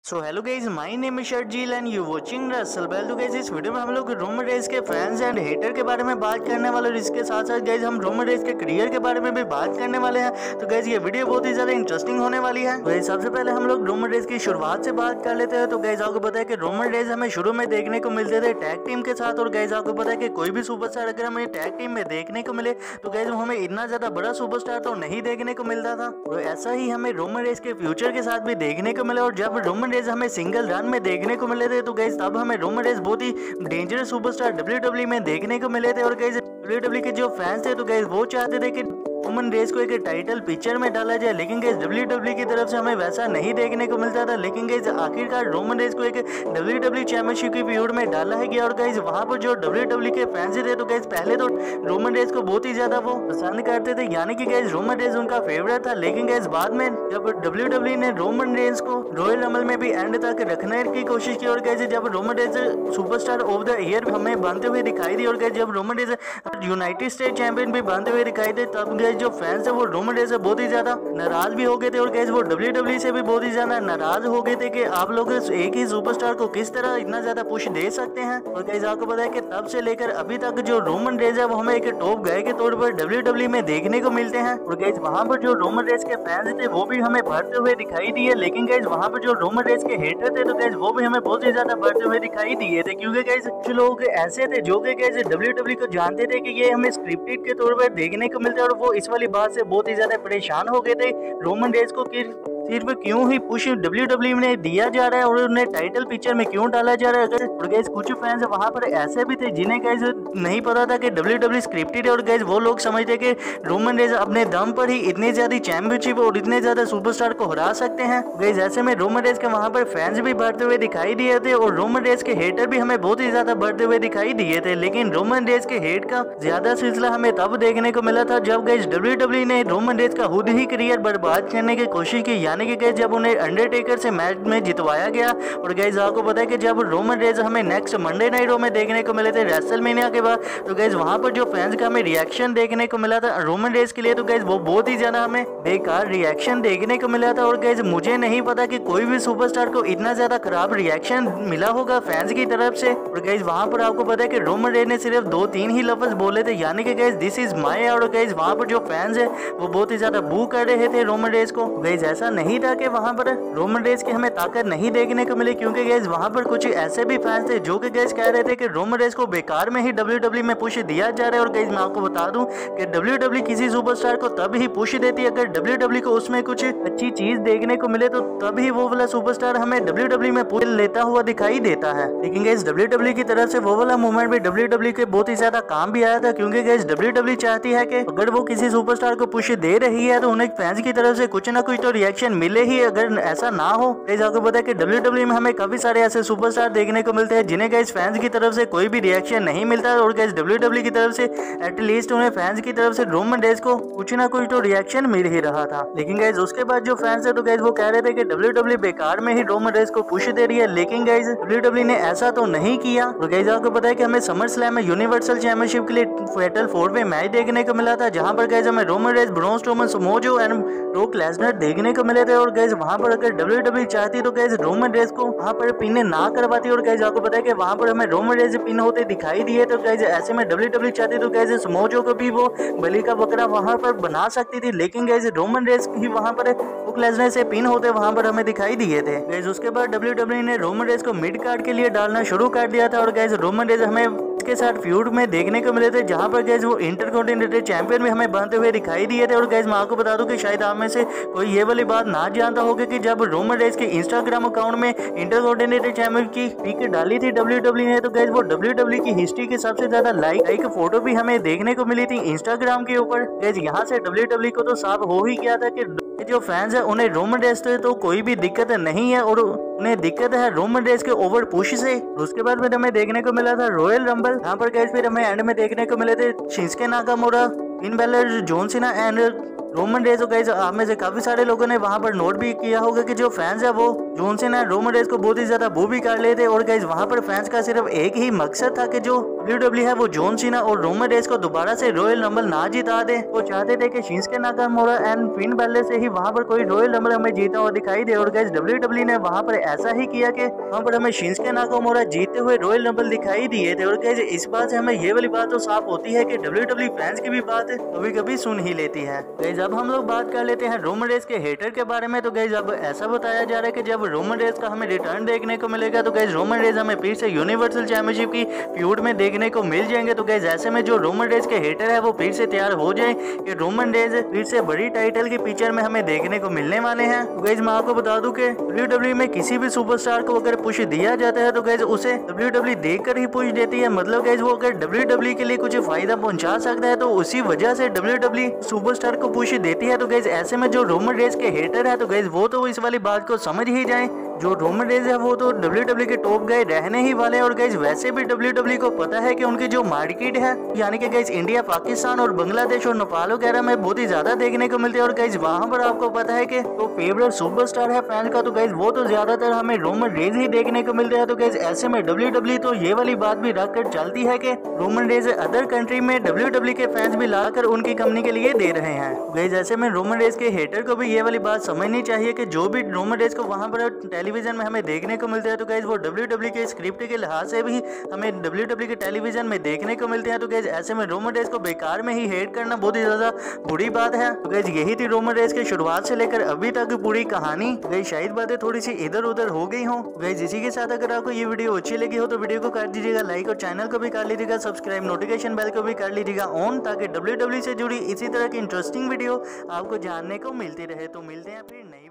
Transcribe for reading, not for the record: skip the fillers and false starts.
So hello guys, my name is Sharjeel and you watching Russell Bell. तो guys इस video में हम लोग रोमन रेंस के फैंस एंड हेटर के बारे में बात करने वाले और इसके साथ साथ गाइज हम रोमन रेंस के करियर के बारे में भी बात करने वाले हैं। तो गाइज ये वीडियो बहुत ही ज्यादा इंटरेस्टिंग होने वाली है। तो सबसे पहले हम लोग रोमन रेंस की शुरुआत से बात कर लेते हैं। तो गाइज आपको पता है कि रोमन रेंस हमें शुरू में देखने को मिलते थे टैग टीम के साथ, और गाइज आपको पता है कि कोई भी सुपरस्टार अगर हमें टैग टीम में देखने को मिले तो गाइज हमें इतना ज्यादा बड़ा सुपरस्टार तो नहीं देखने को मिलता था। और ऐसा ही हमें रोमन रेंस के फ्यूचर के साथ भी देखने को मिला, और जब रोमन रेंस हमें सिंगल में देखने को मिले थे तो गाइस तब हमें रोमन रेंस बहुत ही डेंजरस सुपरस्टार डब्ल्यूडब्ल्यू में देखने को मिले थे। और गाइस डब्ल्यूडब्ल्यू के जो फैंस थे तो गाइस वो चाहते थे कि रोमन रेंस को एक टाइटल पिक्चर में डाला जाए, लेकिन गाइस डब्ल्यूडब्ल्यू की तरफ से हमें वैसा नहीं देखने को मिलता था। लेकिन गाइस आखिरकार रोमन रेंस को एक डब्ल्यूडब्ल्यू चैंपियनशिप की फ्यूड में डाला है गया, और गाइस वहां पर जो डब्ल्यूडब्ल्यू के फैंस थे तो गाइस पहले तो रोमन रेंस को बहुत ही ज्यादा वो पसंद करते थे, यानी कि गाइस रोमन रेंस उनका फेवरेट था। लेकिन गाइस बाद में जब डब्ल्यूडब्ल्यू ने रोमन रेंस को रॉयल रंबल में भी एंड तक रखने की कोशिश की, और गाइस जब Roman Reigns superstar of the year हमें बनते हुए दिखाई दी, और गाइस जब Roman Reigns United state champion भी बनते हुए दिखाई दे, तब गाइस जो फैंस है वो रोमन रेंस से बहुत ही ज्यादा नाराज भी हो गए थे, और गाइस वो डब्ल्यूडब्ल्यू से भी बहुत ही ज्यादा नाराज हो गए थे कि आप लोग एक ही सुपरस्टार को किस तरह इतना ज्यादा पुश दे सकते हैं। और गाइस आपको पता है कि तब से लेकर अभी तक जो रोमन रेंस है वो हमें एक टॉप गाय के तौर पर डब्ल्यूडब्ल्यू में देखने को मिलते हैं। और गाइस वहां पर जो रोमन रेंस के फैंस थे वो भी हमें बढ़ते हुए दिखाई दिए, लेकिन गाइस वहां पर जो रोमन रेंस के हेटर थे तो गाइस वो भी हमें बहुत ही ज्यादा बढ़ते हुए दिखाई दिए थे, क्योंकि गाइस कुछ लोग ऐसे थे जो कि गाइस डब्ल्यूडब्ल्यू को जानते थे कि ये हमें स्क्रिप्टेड के तौर पर देखने को मिलता है, और वो इस वाली बात से बहुत ही ज्यादा परेशान हो गए थे रोमन रेंस को कि सिर्फ क्यों ही पुश डब्ल्यूडब्ल्यू ने दिया जा रहा है और उन्हें टाइटल पिक्चर में क्यों डाला जा रहा है। अगर गाइस कुछ फैंस वहां पर ऐसे भी थे जिन्हें गाइस नहीं पता था कि डब्ल्यूडब्ल्यू स्क्रिप्टेड है, और गाइस वो लोग समझते कि रोमन रेंस अपने दम पर ही इतनी ज्यादा चैंपियनशिप और इतने ज्यादा सुपरस्टार को हरा सकते हैं। गाइस ऐसे में रोमन रेंस के वहां पर फैंस भी बढ़ते हुए दिखाई दिए थे, और रोमन रेंस के हेटर भी हमें बहुत ही ज्यादा बढ़ते हुए दिखाई दिए थे। लेकिन रोमन रेंस के हेट का ज्यादा सिलसिला हमें तब देखने को मिला था जब गाइस डब्ल्यूडब्ल्यू ने रोमन रेंस का खुद ही करियर बर्बाद करने की कोशिश की, यानी कि गाइस जब उन्हें अंडरटेकर से मैच में जितवाया गया। और गाइस आपको पता है कि जब रोमन रेंस हमें नेक्स्ट मंडे नाइट रॉ में देखने को मिले थे रेसलमेनिया के बाद, तो गाइस वहां पर जो फैंस का हमें रिएक्शन देखने को मिला था रोमन रेंस के लिए, तो गाइस वो बहुत ही ज्यादा हमें बेकार रिएक्शन देखने को मिला था। और गाइस मुझे नहीं पता कि कोई भी सुपरस्टार को इतना ज्यादा खराब रिएक्शन मिला होगा फैंस की तरफ से। और गाइस वहां पर आपको पता है कि रोमन रेंस ने सिर्फ 2-3 ही लफ्ज बोले थे, यानी कि गाइस दिस इज माय। और गाइस वहां पर जो फैंस है वो बहुत ही ज्यादा बू कर रहे थे रोमन रेंस को। गाइस ऐसा नहीं था कि वहां पर रोमन रेंस की हमें ताकत नहीं देखने को मिली, क्योंकि गाइस वहां पर कुछ ऐसे भी फैंस थे जो कि गाइस कह रहे थे कि रोमन रेंस को बेकार में ही डब्ल्यूडब्ल्यू में पुश दिया जा रहा है। और गाइस मैं आपको बता दूं कि डब्ल्यूडब्ल्यू किसी सुपरस्टार को तब ही पुश देती है अगर डब्ल्यूडब्ल्यू को उसमें कुछ अच्छी चीज देखने को मिले, तो तभी वो वाला सुपरस्टार हमें डब्ल्यूडब्ल्यू में पुश लेता हुआ दिखाई देता है। लेकिन गाइस डब्ल्यूडब्ल्यू की तरफ से वो वाला मूवमेंट भी डब्ल्यूडब्ल्यू के बहुत ही ज्यादा काम भी आया था, क्योंकि गाइस डब्ल्यूडब्ल्यू चाहती है कि अगर वो किसी सुपरस्टार को पुश दे रही है तो उन्हें फैंस की तरफ से कुछ ना कुछ तो रिएक्शन मिले ही। अगर ऐसा ना हो, गाइस आपको पता है कि डब्ल्यूडब्ल्यू में हमें काफी सारे ऐसे सुपरस्टार देखने को मिलते हैं जिन्हें गाइस फैंस की तरफ से कोई भी रिएक्शन नहीं मिलता, और गाइस डब्ल्यूडब्ल्यू की तरफ से एटलीस्ट उन्हें फैंस की तरफ से रोमन रेंस को कुछ ना कुछ तो रिएक्शन मिल ही रहा था। लेकिन गाइस उसके बाद जो फैंस है तो गाइस वो कह रहे थे कि डब्ल्यूडब्ल्यू बेकार में ही रोमन रेंस को पुश दे रही है, लेकिन गाइस डब्ल्यूडब्ल्यू ने ऐसा तो नहीं किया। और गाइस आपको पता है कि हमें समर स्लैम में यूनिवर्सल चैंपियनशिप के लिए फैटल 4-वे मैच देखने को मिला था, जहां पर गाइस हमें Roman Reigns, Braun Strowman, Samoa Joe and Brock Lesnar देखने को मिले थे। और गाइस वहां पर अगर डब्ल्यूडब्ल्यू चाहती तो गाइस रोमन रेंस को वहां पर पिन ना करवाती, और गाइस आपको पता है कि वहां पर हमें रोमन रेंस पिन होते दिखाई दिए। तो गाइस ऐसे में डब्ल्यूडब्ल्यू चाहती तो गाइस समोआ जो को भी वो बलि का बकरा वहां पर बना सकती थी, लेकिन गाइस रोमन रेंस ही वहां पर ब्रॉक लेसनर से पिन होते वहां पर हमें दिखाई दिए थे। गाइस उसके बाद डब्ल्यूडब्ल्यू ने रोमन रेंस को मिड कार्ड के लिए डालना शुरू कर दिया था, और गाइस रोमन रेंस हमें के साथ फ्यूड में देखने को मिले थे, जहां पर गाइस वो इंटरकॉन्टिनेंटल चैंपियन भी हमें बनते हुए दिखाई दिए थे। और गाइस मैं आपको बता दूं कि शायद आप में से कोई ये वाली बात ना जानता होगा कि जब रोमन रेंस के इंस्टाग्राम अकाउंट में इंटरकॉन्टिनेंटल चैंपियन की पिक डाली थी डब्ल्यूडब्ल्यू ने, तो गाइस वो डब्ल्यूडब्ल्यू की हिस्ट्री के सबसे ज्यादा लाइक फोटो भी हमें देखने को मिली थी इंस्टाग्राम के ऊपर। गाइस यहाँ से डब्ल्यूडब्ल्यू को तो साफ हो ही गया था कि जो फैंस है उन्हें रोमन रेंस से तो कोई भी दिक्कत नहीं है, और उन्हें दिक्कत है रोमन रेंस के ओवर पुश से। उसके बाद फिर हमें देखने को मिला था रॉयल रंबल, यहाँ पर गाइस फिर हमें एंड में देखने को मिले थे Shinsuke Nakamura, Finn Balor, John Cena and Roman Reigns तो गाइस आप में से काफी सारे लोगों ने वहां पर नोट भी किया होगा कि जो फैंस है वो जॉन सीना रोमन रेज को बहुत ही ज्यादा बू भी कर लेते और गाइस वहां पर फैंस का सिर्फ एक ही मकसद था कि जो WWE है वो जॉन सीना और रोमन रेज को दोबारा से रॉयल रंबल ना जिता दे। वो चाहते थे कि Shinsuke Nakamura and Finn Balor से ही वहां पर कोई रॉयल रंबल हमें जीता हुआ दिखाई दे और गाइस WWE ने वहां पर ऐसा ही किया कि वहां पर हमें शिंसुके नाकामोरा जीतते हुए रॉयल रंबल दिखाई दिए थे। और गाइस इस बात से हमें ये वाली बात तो साफ होती है कि WWE फैंस की भी बात कभी कभी सुन ही लेती है। गाइस अब हम लोग बात कर लेते हैं रोमन रेज के हेटर के बारे में। तो गाइस अब ऐसा बताया जा रहा है कि जब रोमन रेज का हमें रिटर्न देखने को मिलेगा तो गाइस रोमन रेज हमें फिर से यूनिवर्सल चैंपियनशिप की फ्यूड में देखने को मिल जाएंगे। तो गाइस ऐसे में जो रोमन रेज के हेटर है वो फिर से तैयार हो जाए कि रोमन रेज फिर से बड़ी टाइटल की पिक्चर में हमें देखने को मिलने वाले हैं। तो गाइस मैं आपको बता दूं कि WWE में किसी भी सुपरस्टार को अगर पुश दिया जाता है तो गाइस उसे WWE देखकर ही पुश देती है। मतलब गाइस वो अगर WWE के लिए कुछ फायदा पहुंचा सकता है तो उसी वजह से WWE सुपरस्टार को पुश देती है। तो गाइस ऐसे में जो रोमन रेज के हेटर है तो गाइस वो तो इस वाली बात को समझ ही जाए जो रोमन रेज है वो तो WWE के टॉप गाय रहने ही वाले। और गाइस वैसे भी WWE को पता है कि उनकी जो मार्केट है यानी कि गाइस इंडिया, पाकिस्तान और बांग्लादेश और नेपाल वगैरह में बहुत ही ज्यादा देखने को मिलते हैं। और गाइस वहां पर आपको पता है कि तो फेवरेट सुपरस्टार है फैंस का तो गाइस वो तो ज्यादातर हमें रोमन रेज ही देखने को मिलते हैं। तो गाइस ऐसे में WWE तो ये वाली बात भी रखकर चलती है कि रोमन रेज अदर कंट्री में WWE के फैंस भी लाकर उनकी कंपनी के लिए दे रहे हैं। गाइस ऐसे में रोमन रेज के हेटर को भी ये वाली बात समझनी चाहिए कि जो भी रोमन रेज को वहां पर टेलीविजन में हमें देखने को मिलते हैं तो गाइस वो WWE के स्क्रिप्ट के लिहाज से भी हमें WWE के टेलीविजन में देखने को मिलते हैं। तो गाइस ऐसे में रोमन रेज को बेकार में ही हेट करना बहुत ही ज्यादा बुरी बात है। तो गाइस यही थी रोमन रेज की शुरुआत से लेकर अभी तक पूरी कहानी। गाइस शायद बातें थोड़ी सी इधर उधर हो गई हो। गाइस इसी के साथ अगर आपको ये वीडियो अच्छी लगी हो तो वीडियो को कर दीजिएगा लाइक और चैनल को भी कर लीजिएगा सब्सक्राइब, नोटिफिकेशन बेल को भी कर लीजिएगा ऑन ताकि WWE से जुड़ी इसी तरह की इंटरेस्टिंग वीडियो आपको जानने को मिलती रहे। तो मिलते हैं फिर नई